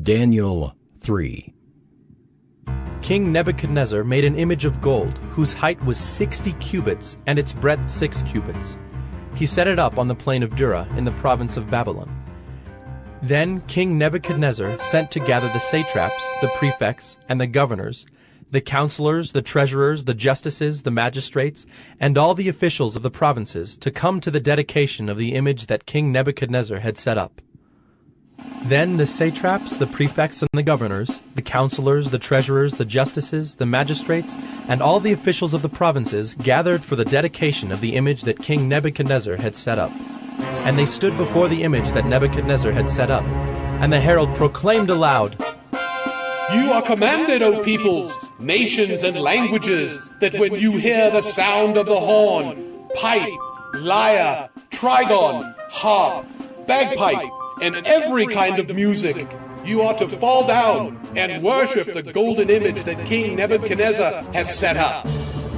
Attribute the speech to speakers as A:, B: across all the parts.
A: Daniel 3.
B: King Nebuchadnezzar made an image of gold, whose height was 60 cubits, and its breadth 6 cubits. He set it up on the plain of Dura in the province of Babylon. Then King Nebuchadnezzar sent to gather the satraps, the prefects, and the governors, the counselors, the treasurers, the justices, the magistrates, and all the officials of the provinces to come to the dedication of the image that King Nebuchadnezzar had set up. Then the satraps, the prefects, and the governors, the counselors, the treasurers, the justices, the magistrates, and all the officials of the provinces gathered for the dedication of the image that King Nebuchadnezzar had set up. And they stood before the image that Nebuchadnezzar had set up. And the herald proclaimed aloud,
C: "You are commanded, O peoples, nations, and languages, that when you hear the sound of the horn, pipe, lyre, trigon, harp, bagpipe, and every kind of music, you are to fall down and worship the golden image that King Nebuchadnezzar has set up.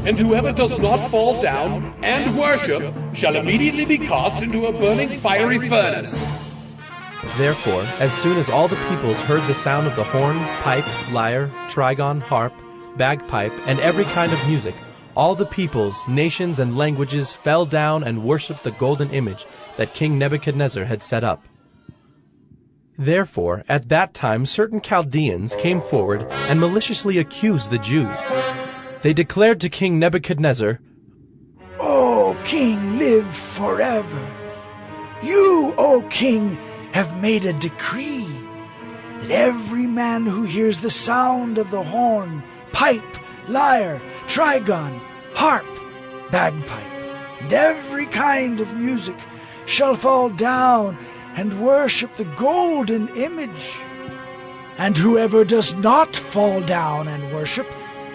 C: And whoever does not fall down and worship shall immediately be cast into a burning fiery furnace."
B: Therefore, as soon as all the peoples heard the sound of the horn, pipe, lyre, trigon, harp, bagpipe, and every kind of music, all the peoples, nations, and languages fell down and worshipped the golden image that King Nebuchadnezzar had set up. Therefore, at that time certain Chaldeans came forward and maliciously accused the Jews. They declared to King Nebuchadnezzar,
D: "O King, live forever. You, O King, have made a decree that every man who hears the sound of the horn, pipe, lyre, trigon, harp, bagpipe, and every kind of music shall fall down and worship the golden image. And whoever does not fall down and worship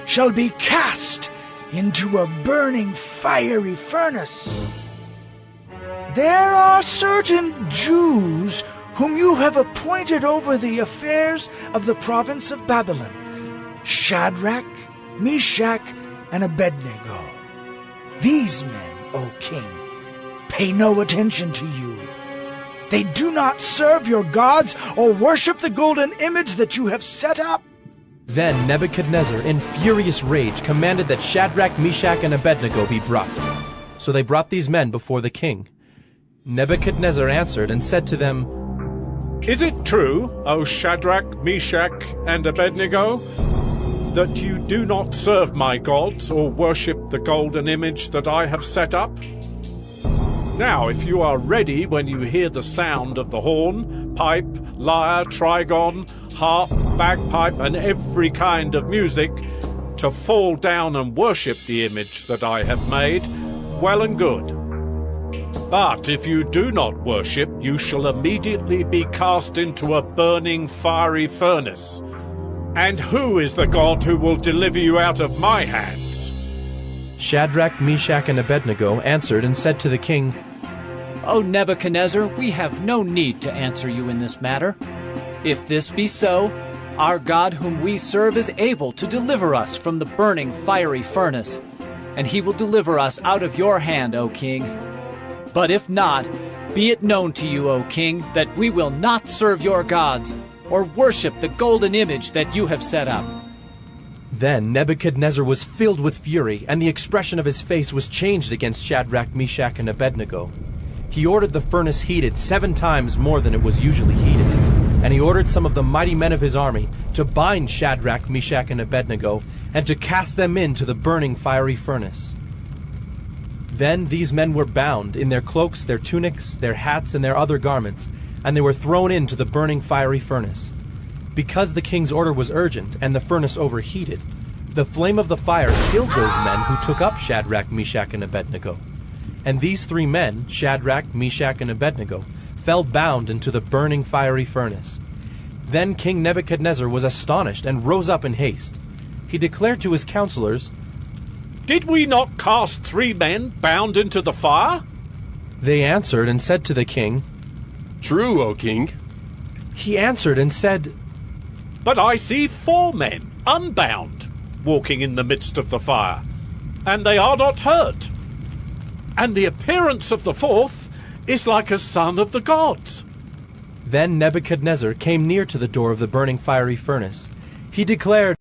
D: shall be cast into a burning fiery furnace. There are certain Jews whom you have appointed over the affairs of the province of Babylon, Shadrach, Meshach, and Abednego. These men, O king, pay no attention to you. They do not serve your gods or worship the golden image that you have set up."
B: Then Nebuchadnezzar, in furious rage, commanded that Shadrach, Meshach, and Abednego be brought. So they brought these men before the king. Nebuchadnezzar answered and said to them,
E: "Is it true, O Shadrach, Meshach, and Abednego, that you do not serve my gods or worship the golden image that I have set up? Now, if you are ready when you hear the sound of the horn, pipe, lyre, trigon, harp, bagpipe, and every kind of music, to fall down and worship the image that I have made, well and good. But if you do not worship, you shall immediately be cast into a burning fiery furnace. And who is the God who will deliver you out of my hands?"
B: Shadrach, Meshach, and Abednego answered and said to the king,
F: "O Nebuchadnezzar, we have no need to answer you in this matter. If this be so, our God whom we serve is able to deliver us from the burning fiery furnace, and he will deliver us out of your hand, O king. But if not, be it known to you, O king, that we will not serve your gods or worship the golden image that you have set up."
B: Then Nebuchadnezzar was filled with fury, and the expression of his face was changed against Shadrach, Meshach, and Abednego. He ordered the furnace heated 7 times more than it was usually heated, and he ordered some of the mighty men of his army to bind Shadrach, Meshach, and Abednego, and to cast them into the burning fiery furnace. Then these men were bound in their cloaks, their tunics, their hats, and their other garments, and they were thrown into the burning fiery furnace. Because the king's order was urgent and the furnace overheated, the flame of the fire killed those men who took up Shadrach, Meshach, and Abednego. And these 3 men, Shadrach, Meshach, and Abednego, fell bound into the burning fiery furnace. Then King Nebuchadnezzar was astonished and rose up in haste. He declared to his counselors,
E: "Did we not cast 3 men bound into the fire?"
B: They answered and said to the king,
C: "True, O king."
B: He answered and said,
E: "But I see 4 men, unbound, walking in the midst of the fire, and they are not hurt. And the appearance of the 4th is like a son of the gods."
B: Then Nebuchadnezzar came near to the door of the burning fiery furnace. He declared,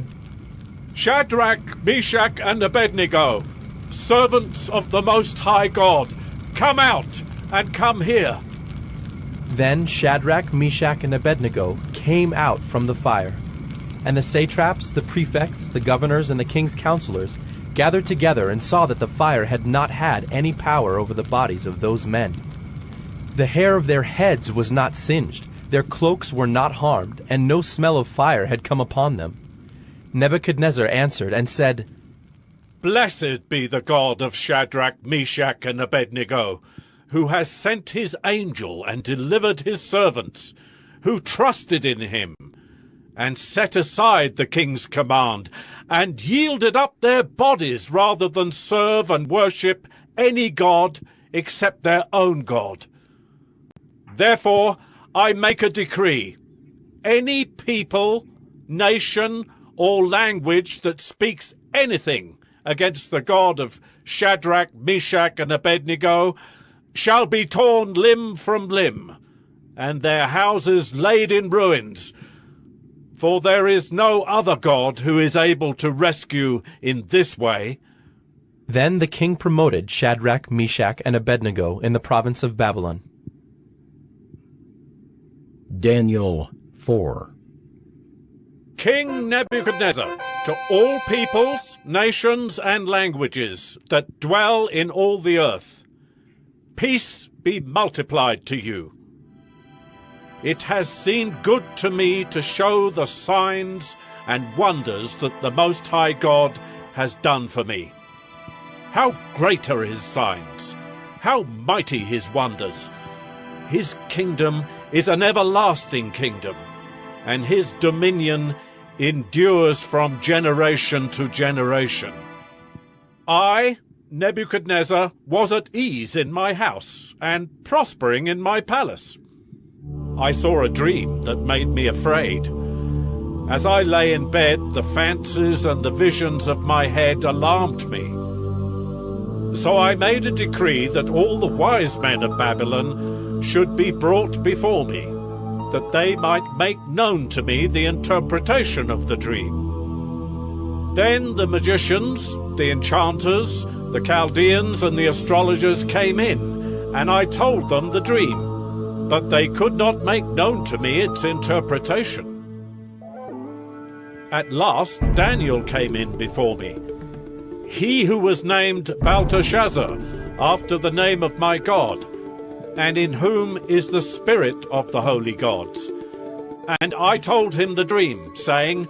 E: Shadrach, Meshach, and Abednego, servants of the Most High God, come out and come here.
B: Then Shadrach, Meshach, and Abednego came out from the fire. And the satraps, the prefects, the governors, and the king's counselors gathered together and saw that the fire had not had any power over the bodies of those men. The hair of their heads was not singed, their cloaks were not harmed, and no smell of fire had come upon them. Nebuchadnezzar answered and said,
E: Blessed be the God of Shadrach, Meshach, and Abednego, who has sent his angel and delivered his servants, who trusted in him, and set aside the king's command, and yielded up their bodies rather than serve and worship any god except their own God. Therefore I make a decree. Any people, nation, or language that speaks anything against the God of Shadrach, Meshach, and Abednego shall be torn limb from limb, and their houses laid in ruins. For there is no other God who is able to rescue in this way.
B: Then the king promoted Shadrach, Meshach, and Abednego in the province of Babylon.
A: Daniel 4.
E: King Nebuchadnezzar, to all peoples, nations, and languages that dwell in all the earth, peace be multiplied to you. It has seemed good to me to show the signs and wonders that the Most High God has done for me. How great are his signs! How mighty his wonders! His kingdom is an everlasting kingdom, and his dominion endures from generation to generation. I, Nebuchadnezzar, was at ease in my house and prospering in my palace. I saw a dream that made me afraid. As I lay in bed, the fancies and the visions of my head alarmed me. So I made a decree that all the wise men of Babylon should be brought before me, that they might make known to me the interpretation of the dream. Then the magicians, the enchanters, the Chaldeans, and the astrologers came in, and I told them the dream, but they could not make known to me its interpretation. At last Daniel came in before me, he who was named Belteshazzar, after the name of my God, and in whom is the spirit of the holy gods. And I told him the dream, saying,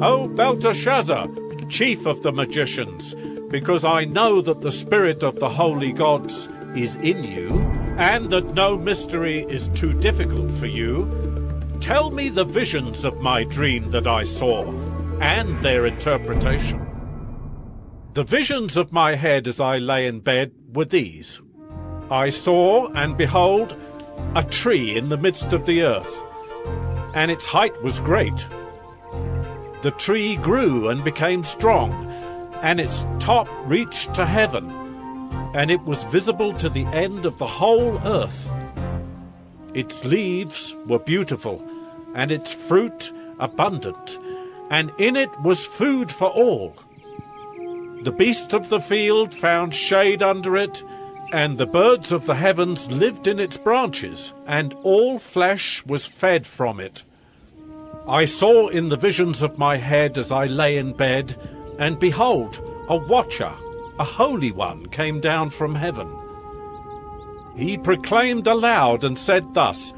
E: O Belteshazzar, chief of the magicians, because I know that the spirit of the holy gods is in you, and that no mystery is too difficult for you, tell me the visions of my dream that I saw, and their interpretation. The visions of my head as I lay in bed were these. I saw, and behold, a tree in the midst of the earth, and its height was great. The tree grew and became strong, and its top reached to heaven, and it was visible to the end of the whole earth. Its leaves were beautiful, and its fruit abundant, and in it was food for all. The beasts of the field found shade under it, and the birds of the heavens lived in its branches, and all flesh was fed from it. I saw in the visions of my head as I lay in bed, and behold, a watcher, a holy one, came down from heaven. He proclaimed aloud and said thus,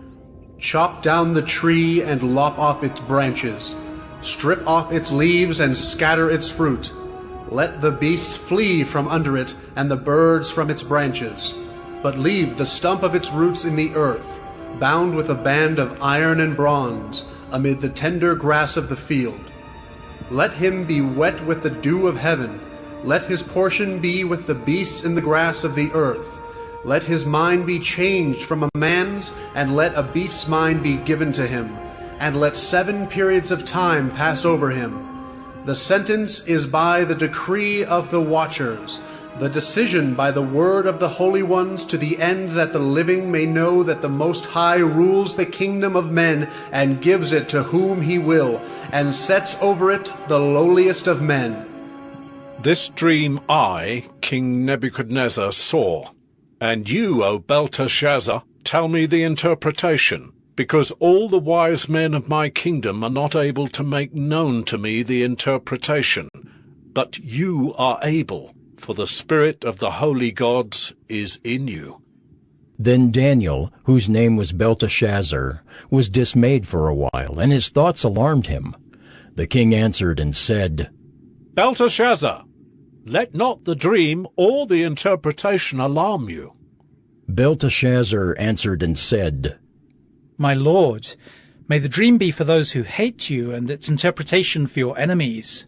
G: Chop down the tree and lop off its branches. Strip off its leaves and scatter its fruit. Let the beasts flee from under it, and the birds from its branches. But leave the stump of its roots in the earth, bound with a band of iron and bronze, amid the tender grass of the field. Let him be wet with the dew of heaven. Let his portion be with the beasts in the grass of the earth. Let his mind be changed from a man's, and let a beast's mind be given to him. And let 7 periods of time pass over him. The sentence is by the decree of the watchers, The decision by the word of the holy ones, to the end that the living may know that the Most High rules the kingdom of men and gives it to whom he will, and sets over it the lowliest of men.
E: This dream I, King Nebuchadnezzar, saw. And you, O Belteshazzar, tell me the interpretation, because all the wise men of my kingdom are not able to make known to me the interpretation. But you are able, for the spirit of the holy gods is in you.
A: Then Daniel, whose name was Belteshazzar, was dismayed for a while, and his thoughts alarmed him. The king answered and said,
E: Belteshazzar, let not the dream or the interpretation alarm you.
A: Belteshazzar answered and said,
H: My lord, may the dream be for those who hate you, and its interpretation for your enemies.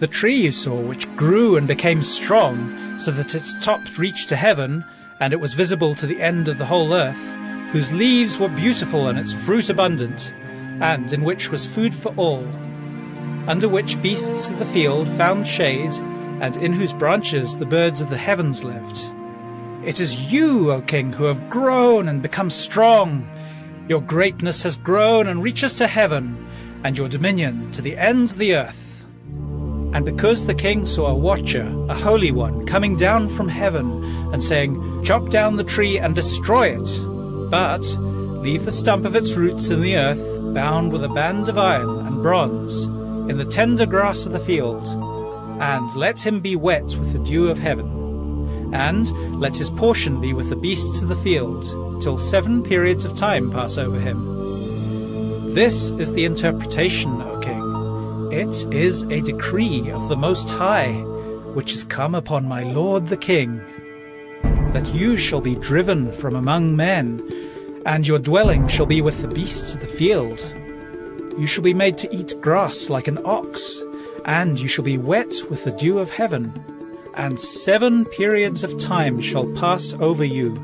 H: The tree you saw, which grew and became strong, so that its top reached to heaven, and it was visible to the end of the whole earth, whose leaves were beautiful and its fruit abundant, and in which was food for all, under which beasts of the field found shade, and in whose branches the birds of the heavens lived. It is you, O king, who have grown and become strong. Your greatness has grown and reaches to heaven, and your dominion to the ends of the earth. And because the king saw a watcher, a holy one, coming down from heaven, and saying, Chop down the tree and destroy it, but leave the stump of its roots in the earth, bound with a band of iron and bronze, in the tender grass of the field, and let him be wet with the dew of heaven, and let his portion be with the beasts of the field, till 7 periods of time pass over him. This is the interpretation, O king. It is a decree of the Most High, which is come upon my lord the king, that you shall be driven from among men, and your dwelling shall be with the beasts of the field. You shall be made to eat grass like an ox, and you shall be wet with the dew of heaven, and 7 periods of time shall pass over you,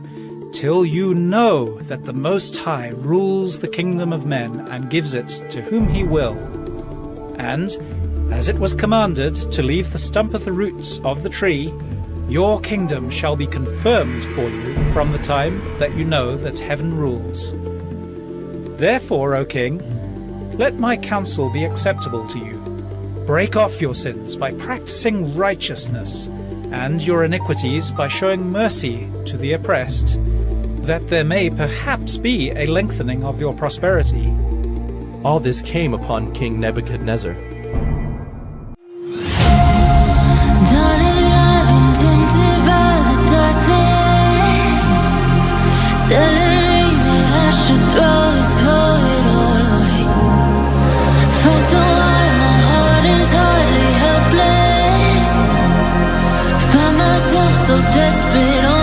H: till you know that the Most High rules the kingdom of men and gives it to whom he will. And, as it was commanded to leave the stump of the roots of the tree, your kingdom shall be confirmed for you from the time that you know that heaven rules. Therefore, O king, let my counsel be acceptable to you. Break off your sins by practicing righteousness, and your iniquities by showing mercy to the oppressed, that there may perhaps be a lengthening of your prosperity.
B: All this came upon King Nebuchadnezzar.
I: So desperate.